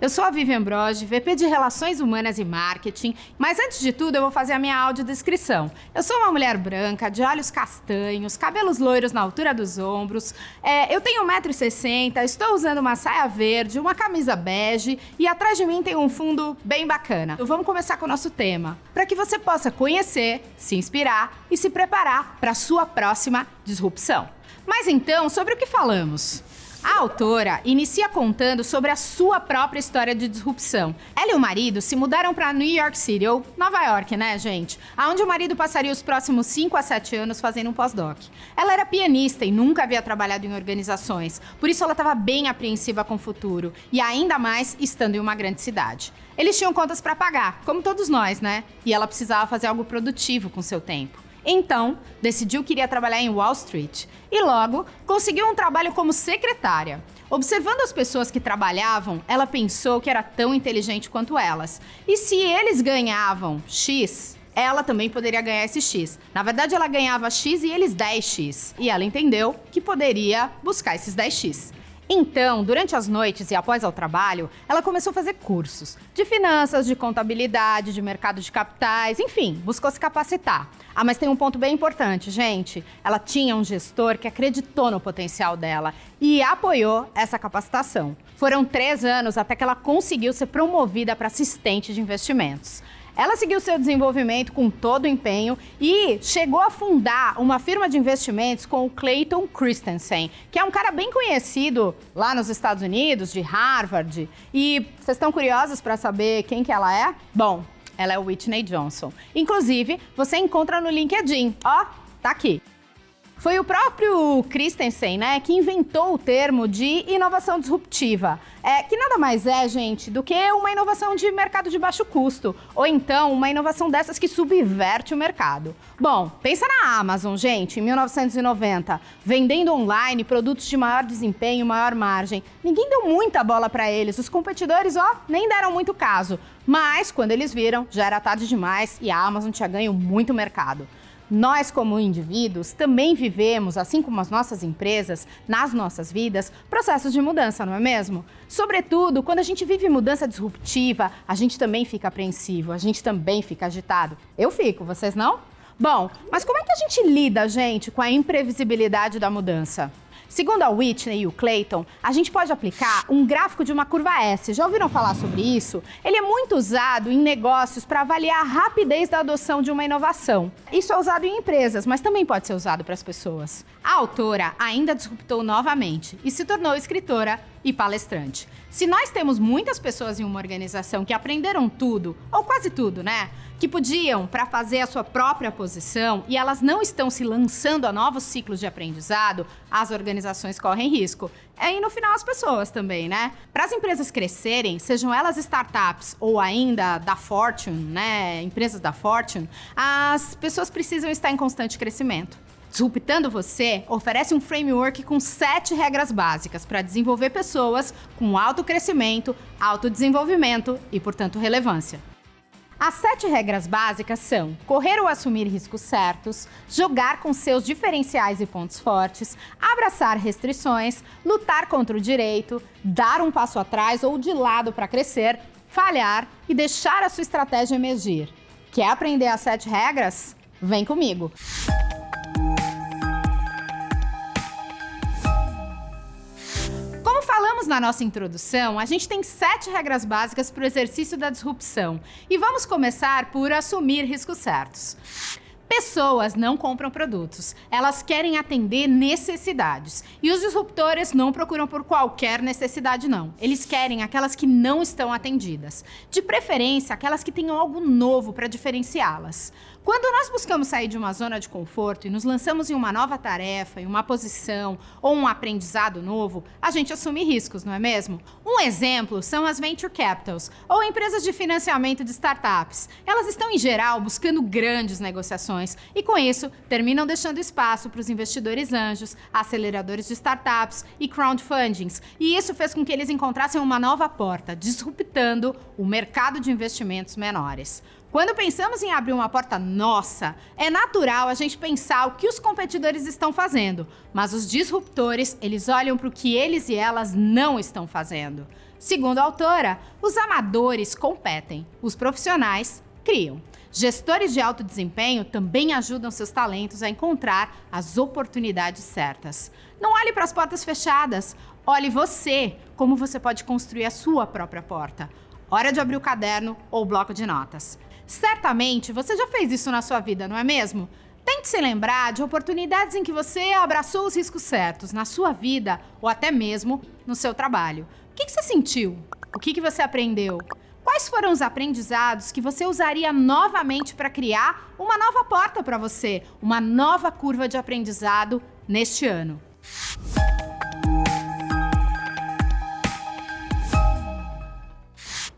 Eu sou a Vivian Broge, VP de Relações Humanas e Marketing, mas antes de tudo eu vou fazer a minha audiodescrição. Eu sou uma mulher branca, de olhos castanhos, cabelos loiros na altura dos ombros, eu tenho 1,60 m, estou usando uma saia verde, uma camisa bege e atrás de mim tem um fundo bem bacana. Então vamos começar com o nosso tema, para que você possa conhecer, se inspirar e se preparar para a sua próxima disrupção. Mas então, sobre o que falamos? A autora inicia contando sobre a sua própria história de disrupção. Ela e o marido se mudaram para New York City, ou Nova York, né, gente? Onde o marido passaria os próximos 5 a 7 anos fazendo um pós-doc. Ela era pianista e nunca havia trabalhado em organizações, por isso ela estava bem apreensiva com o futuro, e ainda mais estando em uma grande cidade. Eles tinham contas para pagar, como todos nós, né? E ela precisava fazer algo produtivo com seu tempo. Então, decidiu que iria trabalhar em Wall Street e logo conseguiu um trabalho como secretária. Observando as pessoas que trabalhavam, ela pensou que era tão inteligente quanto elas. E se eles ganhavam X, ela também poderia ganhar esse X. Na verdade, ela ganhava X e eles 10X. E ela entendeu que poderia buscar esses 10X. Então, durante as noites e após ao trabalho, ela começou a fazer cursos de finanças, de contabilidade, de mercado de capitais, enfim, buscou se capacitar. Ah, mas tem um ponto bem importante, gente. Ela tinha um gestor que acreditou no potencial dela e apoiou essa capacitação. Foram 3 anos até que ela conseguiu ser promovida para assistente de investimentos. Ela seguiu seu desenvolvimento com todo o empenho e chegou a fundar uma firma de investimentos com o Clayton Christensen, que é um cara bem conhecido lá nos Estados Unidos, de Harvard. E vocês estão curiosos para saber quem que ela é? Bom, ela é Whitney Johnson. Inclusive, você encontra no LinkedIn. Ó, tá aqui. Foi o próprio Christensen, né, que inventou o termo de inovação disruptiva, que nada mais é, gente, do que uma inovação de mercado de baixo custo, ou então uma inovação dessas que subverte o mercado. Bom, pensa na Amazon, gente, em 1990, vendendo online produtos de maior desempenho, maior margem. Ninguém deu muita bola para eles, os competidores, nem deram muito caso. Mas, quando eles viram, já era tarde demais e a Amazon tinha ganho muito mercado. Nós, como indivíduos, também vivemos, assim como as nossas empresas, nas nossas vidas, processos de mudança, não é mesmo? Sobretudo, quando a gente vive mudança disruptiva, a gente também fica apreensivo, a gente também fica agitado. Eu fico, vocês não? Bom, mas como é que a gente lida, gente, com a imprevisibilidade da mudança? Segundo a Whitney e o Clayton, a gente pode aplicar um gráfico de uma curva S. Já ouviram falar sobre isso? Ele é muito usado em negócios para avaliar a rapidez da adoção de uma inovação. Isso é usado em empresas, mas também pode ser usado para as pessoas. A autora ainda disruptou novamente e se tornou escritora e palestrante. Se nós temos muitas pessoas em uma organização que aprenderam tudo, ou quase tudo, né? Que podiam para fazer a sua própria posição e elas não estão se lançando a novos ciclos de aprendizado, as organizações correm risco. E no final as pessoas também, né? Para as empresas crescerem, sejam elas startups ou ainda da Fortune, né? Empresas da Fortune, as pessoas precisam estar em constante crescimento. Disruptando Você oferece um framework com 7 regras básicas para desenvolver pessoas com alto crescimento, alto desenvolvimento e, portanto, relevância. As 7 regras básicas são correr ou assumir riscos certos, jogar com seus diferenciais e pontos fortes, abraçar restrições, lutar contra o direito, dar um passo atrás ou de lado para crescer, falhar e deixar a sua estratégia emergir. Quer aprender as 7 regras? Vem comigo! Falamos na nossa introdução, a gente tem 7 regras básicas para o exercício da disrupção. E vamos começar por assumir riscos certos. Pessoas não compram produtos, elas querem atender necessidades. E os disruptores não procuram por qualquer necessidade, não. Eles querem aquelas que não estão atendidas. De preferência, aquelas que tenham algo novo para diferenciá-las. Quando nós buscamos sair de uma zona de conforto e nos lançamos em uma nova tarefa, em uma posição ou um aprendizado novo, a gente assume riscos, não é mesmo? Um exemplo são as Venture Capitals, ou empresas de financiamento de startups. Elas estão, em geral, buscando grandes negociações e, com isso, terminam deixando espaço para os investidores anjos, aceleradores de startups e crowdfundings. E isso fez com que eles encontrassem uma nova porta, disruptando o mercado de investimentos menores. Quando pensamos em abrir uma porta nossa, é natural a gente pensar o que os competidores estão fazendo, mas os disruptores, eles olham para o que eles e elas não estão fazendo. Segundo a autora, os amadores competem, os profissionais criam. Gestores de alto desempenho também ajudam seus talentos a encontrar as oportunidades certas. Não olhe para as portas fechadas, olhe você, como você pode construir a sua própria porta. Hora de abrir o caderno ou o bloco de notas. Certamente você já fez isso na sua vida, não é mesmo? Tente se lembrar de oportunidades em que você abraçou os riscos certos na sua vida ou até mesmo no seu trabalho. O que você sentiu? O que você aprendeu? Quais foram os aprendizados que você usaria novamente para criar uma nova porta para você, uma nova curva de aprendizado neste ano?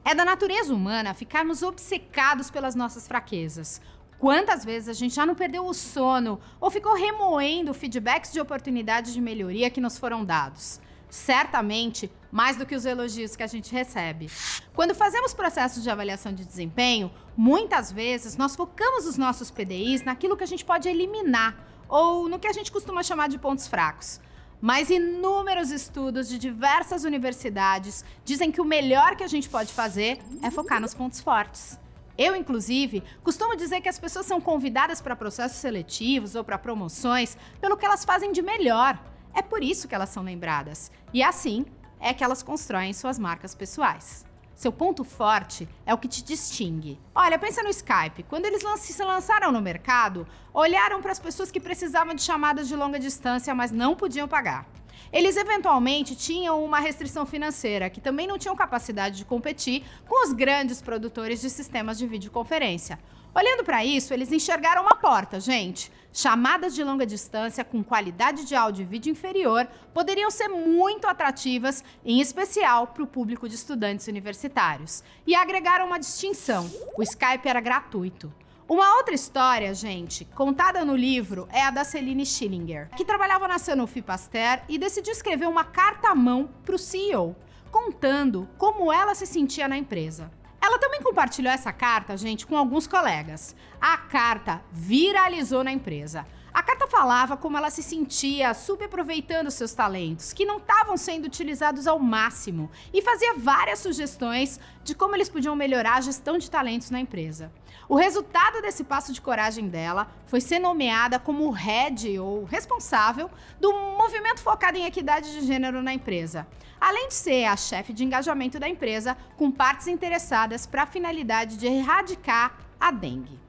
É da natureza humana ficarmos obcecados pelas nossas fraquezas. Quantas vezes a gente já não perdeu o sono ou ficou remoendo feedbacks de oportunidades de melhoria que nos foram dados? Certamente, mais do que os elogios que a gente recebe. Quando fazemos processos de avaliação de desempenho, muitas vezes nós focamos os nossos PDIs naquilo que a gente pode eliminar ou no que a gente costuma chamar de pontos fracos. Mas inúmeros estudos de diversas universidades dizem que o melhor que a gente pode fazer é focar nos pontos fortes. Eu, inclusive, costumo dizer que as pessoas são convidadas para processos seletivos ou para promoções pelo que elas fazem de melhor. É por isso que elas são lembradas. E assim é que elas constroem suas marcas pessoais. Seu ponto forte é o que te distingue. Olha, pensa no Skype. Quando eles se lançaram no mercado, olharam para as pessoas que precisavam de chamadas de longa distância, mas não podiam pagar. Eles eventualmente tinham uma restrição financeira, que também não tinham capacidade de competir com os grandes produtores de sistemas de videoconferência. Olhando para isso, eles enxergaram uma porta, gente. Chamadas de longa distância com qualidade de áudio e vídeo inferior poderiam ser muito atrativas, em especial para o público de estudantes universitários. E agregaram uma distinção: o Skype era gratuito. Uma outra história, gente, contada no livro é a da Celine Schillinger, que trabalhava na Sanofi Pasteur e decidiu escrever uma carta à mão para o CEO, contando como ela se sentia na empresa. Ela também compartilhou essa carta, gente, com alguns colegas. A carta viralizou na empresa. A carta falava como ela se sentia subaproveitando seus talentos, que não estavam sendo utilizados ao máximo, e fazia várias sugestões de como eles podiam melhorar a gestão de talentos na empresa. O resultado desse passo de coragem dela foi ser nomeada como head ou responsável do movimento focado em equidade de gênero na empresa, além de ser a chefe de engajamento da empresa com partes interessadas para a finalidade de erradicar a dengue.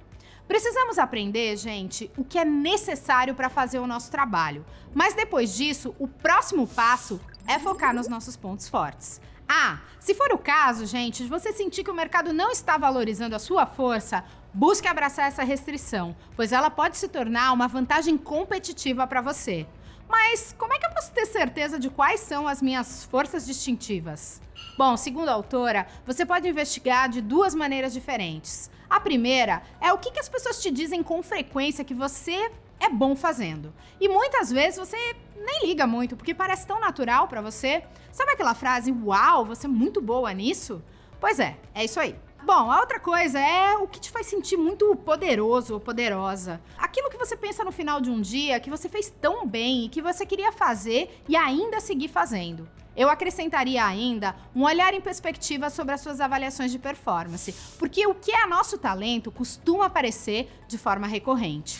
Precisamos aprender, gente, o que é necessário para fazer o nosso trabalho. Mas depois disso, o próximo passo é focar nos nossos pontos fortes. Ah, se for o caso, gente, de você sentir que o mercado não está valorizando a sua força, busque abraçar essa restrição, pois ela pode se tornar uma vantagem competitiva para você. Mas como é que eu posso ter certeza de quais são as minhas forças distintivas? Bom, segundo a autora, você pode investigar de duas maneiras diferentes. A primeira é o que as pessoas te dizem com frequência que você é bom fazendo. E muitas vezes você nem liga muito, porque parece tão natural pra você. Sabe aquela frase, uau, você é muito boa nisso? Pois é isso aí. Bom, a outra coisa é o que te faz sentir muito poderoso ou poderosa. Aquilo que você pensa no final de um dia, que você fez tão bem e que você queria fazer e ainda seguir fazendo. Eu acrescentaria ainda um olhar em perspectiva sobre as suas avaliações de performance, porque o que é nosso talento costuma aparecer de forma recorrente.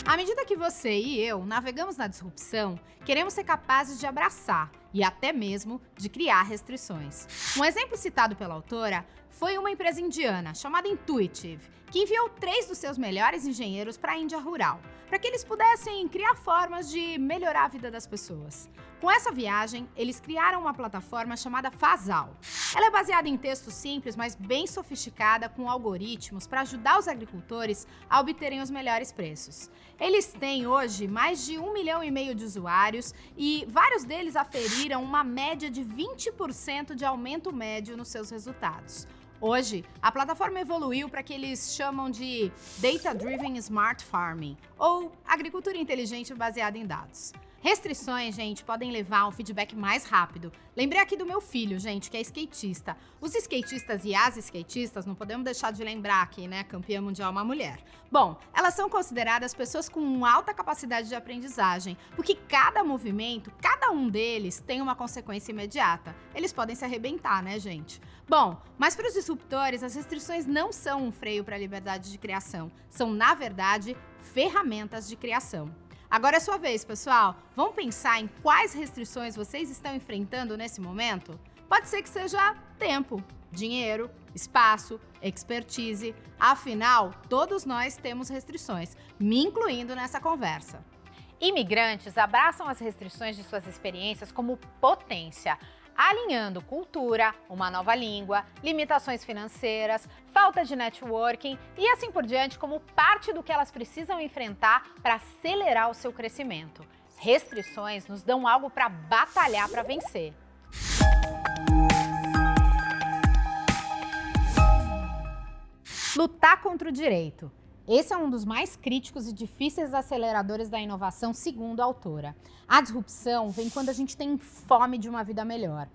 À medida que você e eu navegamos na disrupção, queremos ser capazes de abraçar e até mesmo de criar restrições. Um exemplo citado pela autora foi uma empresa indiana chamada Intuitive, que enviou 3 dos seus melhores engenheiros para a Índia rural, para que eles pudessem criar formas de melhorar a vida das pessoas. Com essa viagem, eles criaram uma plataforma chamada Fazal. Ela é baseada em texto simples, mas bem sofisticada, com algoritmos para ajudar os agricultores a obterem os melhores preços. Eles têm hoje mais de 1,5 milhão de usuários e vários deles aferiram uma média de 20% de aumento médio nos seus resultados. Hoje, a plataforma evoluiu para que eles chamam de Data Driven Smart Farming, ou agricultura inteligente baseada em dados. Restrições, gente, podem levar a um feedback mais rápido. Lembrei aqui do meu filho, gente, que é skatista. Os skatistas e as skatistas, não podemos deixar de lembrar aqui, né? Campeã mundial é uma mulher. Bom, elas são consideradas pessoas com alta capacidade de aprendizagem, porque cada movimento, cada um deles tem uma consequência imediata. Eles podem se arrebentar, né, gente? Bom, mas para os disruptores, as restrições não são um freio para a liberdade de criação. São, na verdade, ferramentas de criação. Agora é sua vez, pessoal. Vamos pensar em quais restrições vocês estão enfrentando nesse momento? Pode ser que seja tempo, dinheiro, espaço, expertise. Afinal, todos nós temos restrições, me incluindo nessa conversa. Imigrantes abraçam as restrições de suas experiências como potência, alinhando cultura, uma nova língua, limitações financeiras, falta de networking e assim por diante como parte do que elas precisam enfrentar para acelerar o seu crescimento. Restrições nos dão algo para batalhar para vencer. Lutar contra o direito. Esse é um dos mais críticos e difíceis aceleradores da inovação, segundo a autora. A disrupção vem quando a gente tem fome de uma vida melhor.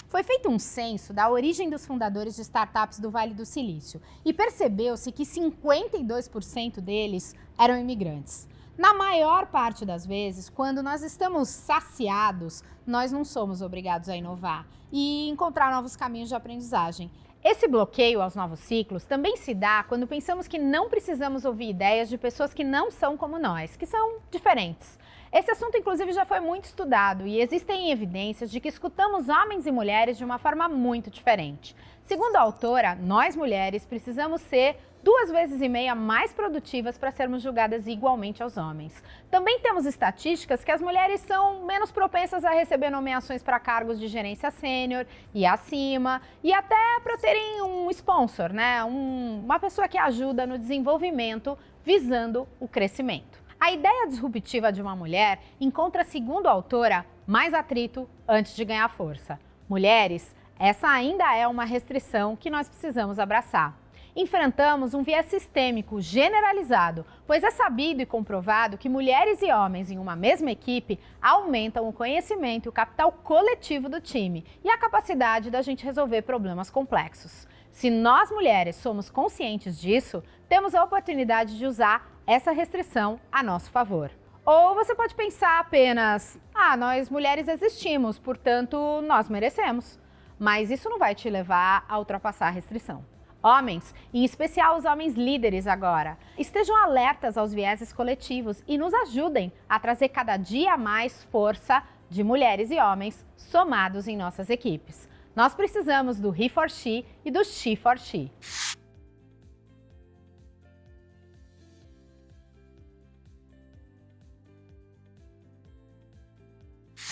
Foi feito um censo da origem dos fundadores de startups do Vale do Silício e percebeu-se que 52% deles eram imigrantes. Na maior parte das vezes, quando nós estamos saciados, nós não somos obrigados a inovar e encontrar novos caminhos de aprendizagem. Esse bloqueio aos novos ciclos também se dá quando pensamos que não precisamos ouvir ideias de pessoas que não são como nós, que são diferentes. Esse assunto, inclusive, já foi muito estudado e existem evidências de que escutamos homens e mulheres de uma forma muito diferente. Segundo a autora, nós mulheres precisamos ser 2,5 vezes mais produtivas para sermos julgadas igualmente aos homens. Também temos estatísticas que as mulheres são menos propensas a receber nomeações para cargos de gerência sênior e acima, e até para terem um sponsor, né? Uma pessoa que ajuda no desenvolvimento visando o crescimento. A ideia disruptiva de uma mulher encontra, segundo a autora, mais atrito antes de ganhar força. Mulheres, essa ainda é uma restrição que nós precisamos abraçar. Enfrentamos um viés sistêmico generalizado, pois é sabido e comprovado que mulheres e homens em uma mesma equipe aumentam o conhecimento e o capital coletivo do time e a capacidade da gente resolver problemas complexos. Se nós mulheres somos conscientes disso, temos a oportunidade de usar essa restrição a nosso favor. Ou você pode pensar apenas, nós mulheres existimos, portanto nós merecemos. Mas isso não vai te levar a ultrapassar a restrição. Homens, em especial os homens líderes agora, estejam alertas aos vieses coletivos e nos ajudem a trazer cada dia mais força de mulheres e homens somados em nossas equipes. Nós precisamos do He for She e do She for She.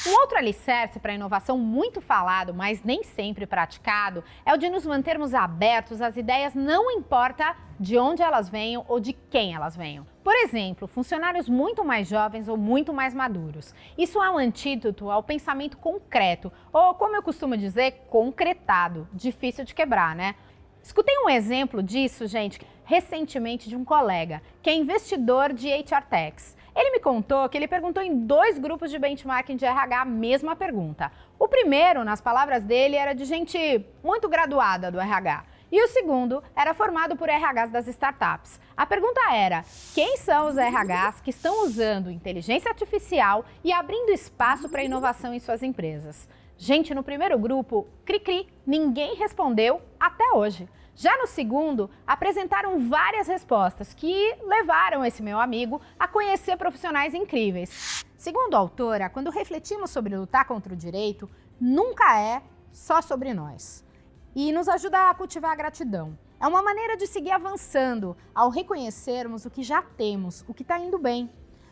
Um outro alicerce para a inovação muito falado, mas nem sempre praticado, é o de nos mantermos abertos às ideias, não importa de onde elas venham ou de quem elas venham. Por exemplo, funcionários muito mais jovens ou muito mais maduros. Isso é um antídoto ao pensamento concreto, ou como eu costumo dizer, concretado, difícil de quebrar, né? Escutei um exemplo disso, gente, recentemente de um colega, que é investidor de HR Techs. Ele me contou que ele perguntou em 2 grupos de benchmarking de RH a mesma pergunta. O primeiro, nas palavras dele, era de gente muito graduada do RH. E o segundo era formado por RHs das startups. A pergunta era: quem são os RHs que estão usando inteligência artificial e abrindo espaço para inovação em suas empresas? Gente, no primeiro grupo, cri-cri, ninguém respondeu até hoje. Já no segundo, apresentaram várias respostas que levaram esse meu amigo a conhecer profissionais incríveis. Segundo a autora, quando refletimos sobre lutar contra o direito, nunca é só sobre nós. E nos ajuda a cultivar a gratidão. É uma maneira de seguir avançando ao reconhecermos o que já temos, o que está indo bem.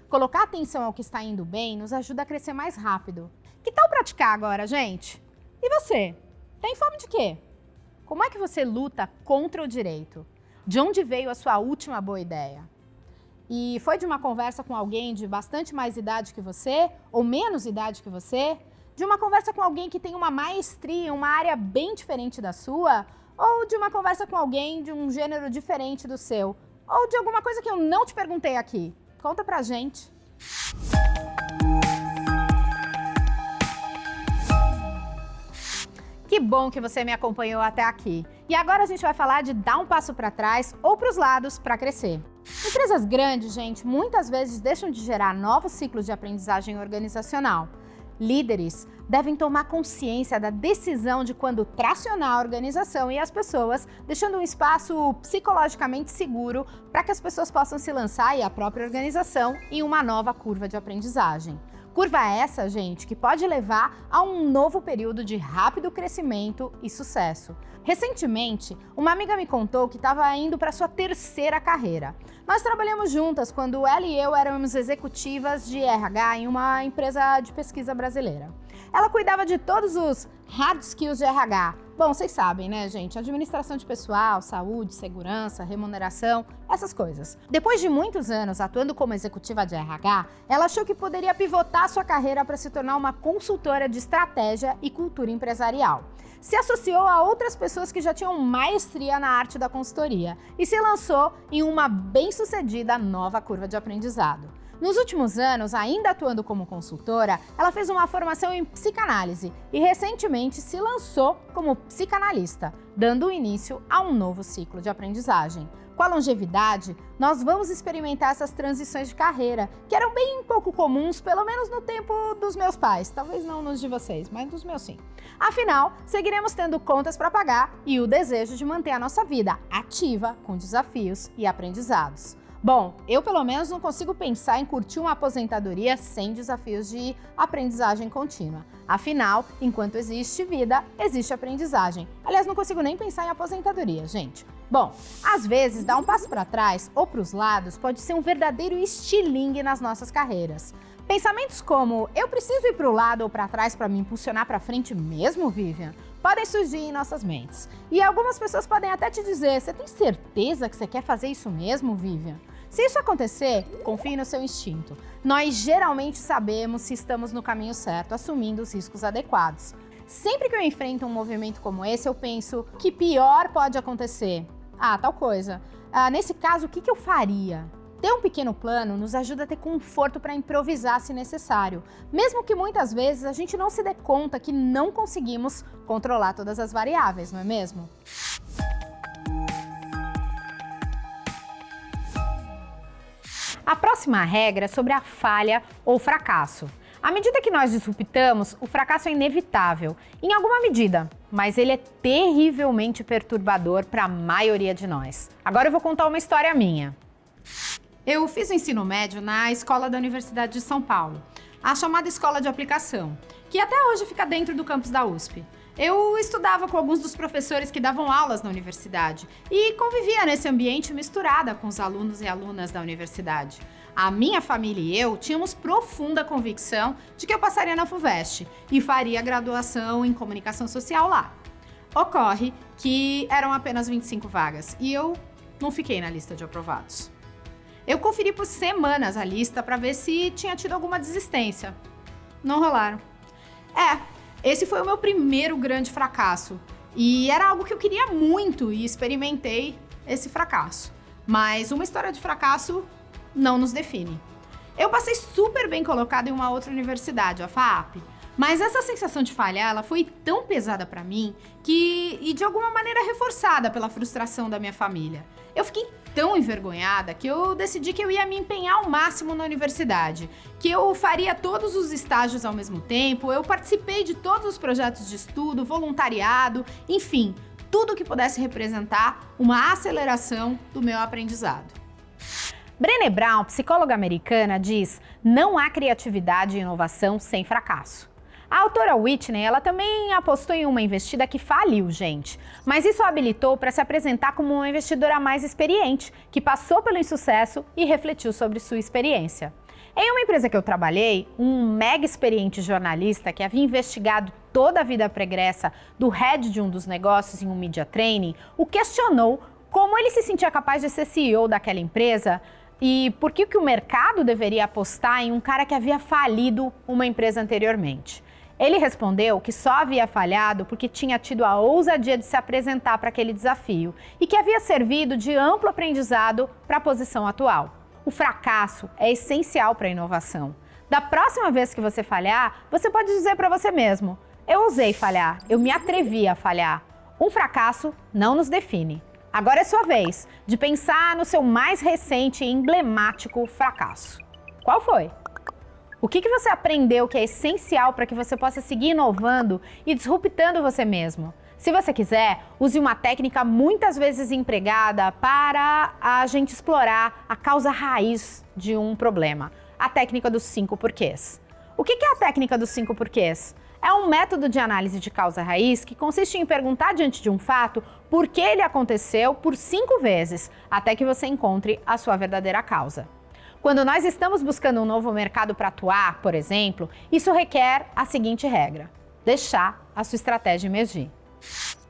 Colocar atenção ao que está indo bem nos ajuda a crescer mais rápido. Que tal praticar agora, gente? E você? Tem fome de quê? Como é que você luta contra o direito? De onde veio a sua última boa ideia? E foi de uma conversa com alguém de bastante mais idade que você, ou menos idade que você? De uma conversa com alguém que tem uma maestria em uma área bem diferente da sua? Ou de uma conversa com alguém de um gênero diferente do seu? Ou de alguma coisa que eu não te perguntei aqui? Conta pra gente. bom que você me acompanhou até aqui. E agora a gente vai falar de dar um passo para trás ou para os lados para crescer. Empresas grandes, gente, muitas vezes deixam de gerar novos ciclos de aprendizagem organizacional. Líderes devem tomar consciência da decisão de quando tracionar a organização e as pessoas, deixando um espaço psicologicamente seguro para que as pessoas possam se lançar e a própria organização em uma nova curva de aprendizagem. Curva essa, gente, que pode levar a um novo período de rápido crescimento e sucesso. Recentemente, uma amiga me contou que estava indo para sua terceira carreira. Nós trabalhamos juntas quando ela e eu éramos executivas de RH em uma empresa de pesquisa brasileira. Ela cuidava de todos os hard skills de RH. Bom, vocês sabem, né, gente? Administração de pessoal, saúde, segurança, remuneração, essas coisas. Depois de muitos anos atuando como executiva de RH, ela achou que poderia pivotar sua carreira para se tornar uma consultora de estratégia e cultura empresarial. Se associou a outras pessoas que já tinham maestria na arte da consultoria e se lançou em uma bem-sucedida nova curva de aprendizado. Nos últimos anos, ainda atuando como consultora, ela fez uma formação em psicanálise e recentemente se lançou como psicanalista, dando início a um novo ciclo de aprendizagem. Com a longevidade, nós vamos experimentar essas transições de carreira, que eram bem pouco comuns, pelo menos no tempo dos meus pais. Talvez não nos de vocês, mas dos meus sim. Afinal, seguiremos tendo contas para pagar e o desejo de manter a nossa vida ativa, com desafios e aprendizados. Bom, eu pelo menos não consigo pensar em curtir uma aposentadoria sem desafios de aprendizagem contínua. Afinal, enquanto existe vida, existe aprendizagem. Aliás, não consigo nem pensar em aposentadoria, gente. Bom, às vezes dar um passo para trás ou para os lados pode ser um verdadeiro estilingue nas nossas carreiras. Pensamentos como, eu preciso ir para o lado ou para trás para me impulsionar para frente mesmo, Vivian? Podem surgir em nossas mentes. E algumas pessoas podem até te dizer, você tem certeza que você quer fazer isso mesmo, Vivian? Se isso acontecer, confie no seu instinto. Nós geralmente sabemos se estamos no caminho certo, assumindo os riscos adequados. Sempre que eu enfrento um movimento como esse, eu penso, que pior pode acontecer? Tal coisa. Nesse caso, o que eu faria? Ter um pequeno plano nos ajuda a ter conforto para improvisar se necessário, mesmo que muitas vezes a gente não se dê conta que não conseguimos controlar todas as variáveis, não é mesmo? A próxima regra é sobre a falha ou fracasso. À medida que nós disruptamos, o fracasso é inevitável, em alguma medida, mas ele é terrivelmente perturbador para a maioria de nós. Agora eu vou contar uma história minha. Eu fiz o ensino médio na escola da Universidade de São Paulo, a chamada Escola de Aplicação, que até hoje fica dentro do campus da USP. Eu estudava com alguns dos professores que davam aulas na universidade e convivia nesse ambiente misturada com os alunos e alunas da universidade. A minha família e eu tínhamos profunda convicção de que eu passaria na FUVEST e faria graduação em comunicação social lá. Ocorre que eram apenas 25 vagas e eu não fiquei na lista de aprovados. Eu conferi por semanas a lista para ver se tinha tido alguma desistência. Não rolaram. Esse foi o meu primeiro grande fracasso. E era algo que eu queria muito e experimentei esse fracasso. Mas uma história de fracasso não nos define. Eu passei super bem colocada em uma outra universidade, a FAAP. Mas essa sensação de falhar, ela foi tão pesada para mim e de alguma maneira reforçada pela frustração da minha família. Eu fiquei tão envergonhada que eu decidi que eu ia me empenhar ao máximo na universidade, que eu faria todos os estágios ao mesmo tempo, eu participei de todos os projetos de estudo, voluntariado, enfim, tudo que pudesse representar uma aceleração do meu aprendizado. Brené Brown, psicóloga americana, diz: não há criatividade e inovação sem fracasso. A autora Whitney, ela também apostou em uma investida que faliu, gente. Mas isso a habilitou para se apresentar como uma investidora mais experiente, que passou pelo insucesso e refletiu sobre sua experiência. Em uma empresa que eu trabalhei, um mega experiente jornalista que havia investigado toda a vida pregressa do head de um dos negócios em um media training, o questionou como ele se sentia capaz de ser CEO daquela empresa e por que o mercado deveria apostar em um cara que havia falido uma empresa anteriormente. Ele respondeu que só havia falhado porque tinha tido a ousadia de se apresentar para aquele desafio e que havia servido de amplo aprendizado para a posição atual. O fracasso é essencial para a inovação. Da próxima vez que você falhar, você pode dizer para você mesmo: Eu ousei falhar, eu me atrevi a falhar. Um fracasso não nos define. Agora é sua vez de pensar no seu mais recente e emblemático fracasso. Qual foi? O que você aprendeu que é essencial para que você possa seguir inovando e disruptando você mesmo? Se você quiser, use uma técnica muitas vezes empregada para a gente explorar a causa raiz de um problema. A técnica dos 5 porquês. O que é a técnica dos 5 porquês? É um método de análise de causa raiz que consiste em perguntar diante de um fato por que ele aconteceu por 5 vezes, até que você encontre a sua verdadeira causa. Quando nós estamos buscando um novo mercado para atuar, por exemplo, isso requer a seguinte regra: deixar a sua estratégia emergir.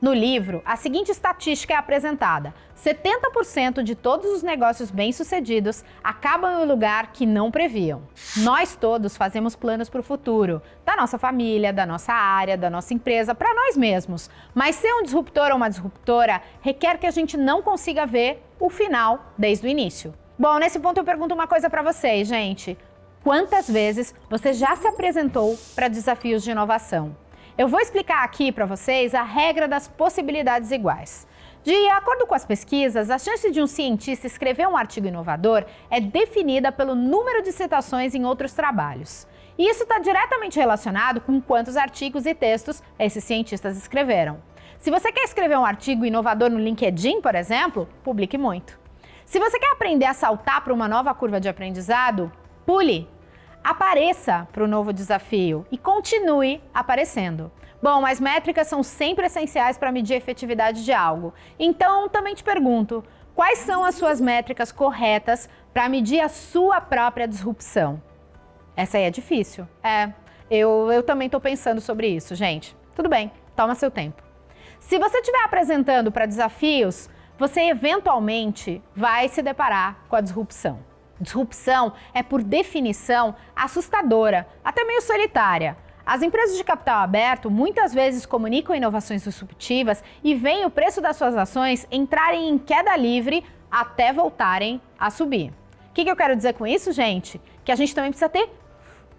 No livro, a seguinte estatística é apresentada: 70% de todos os negócios bem-sucedidos acabam em um lugar que não previam. Nós todos fazemos planos para o futuro, da nossa família, da nossa área, da nossa empresa, para nós mesmos. Mas ser um disruptor ou uma disruptora requer que a gente não consiga ver o final desde o início. Bom, nesse ponto eu pergunto uma coisa para vocês, gente. Quantas vezes você já se apresentou para desafios de inovação? Eu vou explicar aqui para vocês a regra das possibilidades iguais. De acordo com as pesquisas, a chance de um cientista escrever um artigo inovador é definida pelo número de citações em outros trabalhos. E isso está diretamente relacionado com quantos artigos e textos esses cientistas escreveram. Se você quer escrever um artigo inovador no LinkedIn, por exemplo, publique muito. Se você quer aprender a saltar para uma nova curva de aprendizado, pule. Apareça para o novo desafio e continue aparecendo. Bom, as métricas são sempre essenciais para medir a efetividade de algo. Então, também te pergunto, quais são as suas métricas corretas para medir a sua própria disrupção? Essa aí é difícil. Eu também estou pensando sobre isso, gente. Tudo bem, toma seu tempo. Se você estiver apresentando para desafios, você eventualmente vai se deparar com a disrupção. Disrupção é, por definição, assustadora, até meio solitária. As empresas de capital aberto muitas vezes comunicam inovações disruptivas e veem o preço das suas ações entrarem em queda livre até voltarem a subir. O que eu quero dizer com isso, gente? Que a gente também precisa ter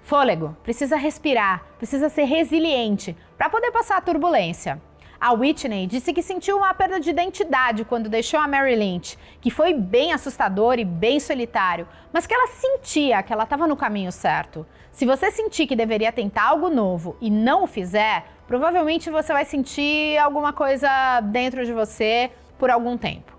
fôlego, precisa respirar, precisa ser resiliente para poder passar a turbulência. A Whitney disse que sentiu uma perda de identidade quando deixou a Merrill Lynch, que foi bem assustador e bem solitário, mas que ela sentia que ela estava no caminho certo. Se você sentir que deveria tentar algo novo e não o fizer, provavelmente você vai sentir alguma coisa dentro de você por algum tempo.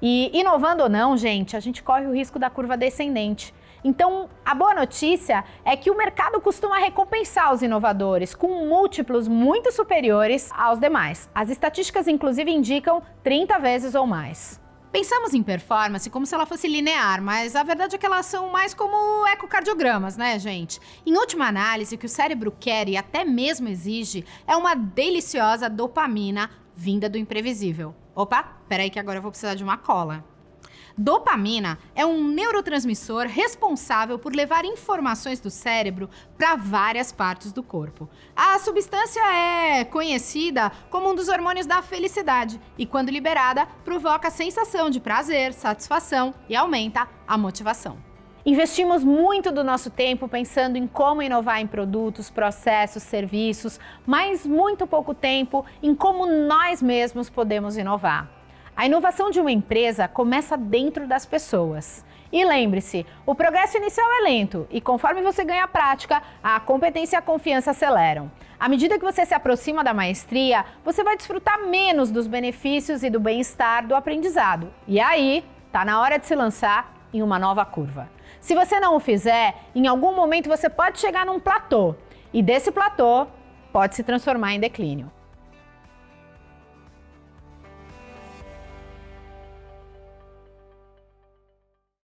E inovando ou não, gente, a gente corre o risco da curva descendente. Então, a boa notícia é que o mercado costuma recompensar os inovadores com múltiplos muito superiores aos demais. As estatísticas, inclusive, indicam 30 vezes ou mais. Pensamos em performance como se ela fosse linear, mas a verdade é que elas são mais como ecocardiogramas, né, gente? Em última análise, o que o cérebro quer e até mesmo exige é uma deliciosa dopamina vinda do imprevisível. Opa, peraí que agora eu vou precisar de uma cola. Dopamina é um neurotransmissor responsável por levar informações do cérebro para várias partes do corpo. A substância é conhecida como um dos hormônios da felicidade e, quando liberada, provoca a sensação de prazer, satisfação e aumenta a motivação. Investimos muito do nosso tempo pensando em como inovar em produtos, processos, serviços, mas muito pouco tempo em como nós mesmos podemos inovar. A inovação de uma empresa começa dentro das pessoas. E lembre-se, o progresso inicial é lento e conforme você ganha prática, a competência e a confiança aceleram. À medida que você se aproxima da maestria, você vai desfrutar menos dos benefícios e do bem-estar do aprendizado. E aí, tá na hora de se lançar em uma nova curva. Se você não o fizer, em algum momento você pode chegar num platô. E desse platô pode se transformar em declínio.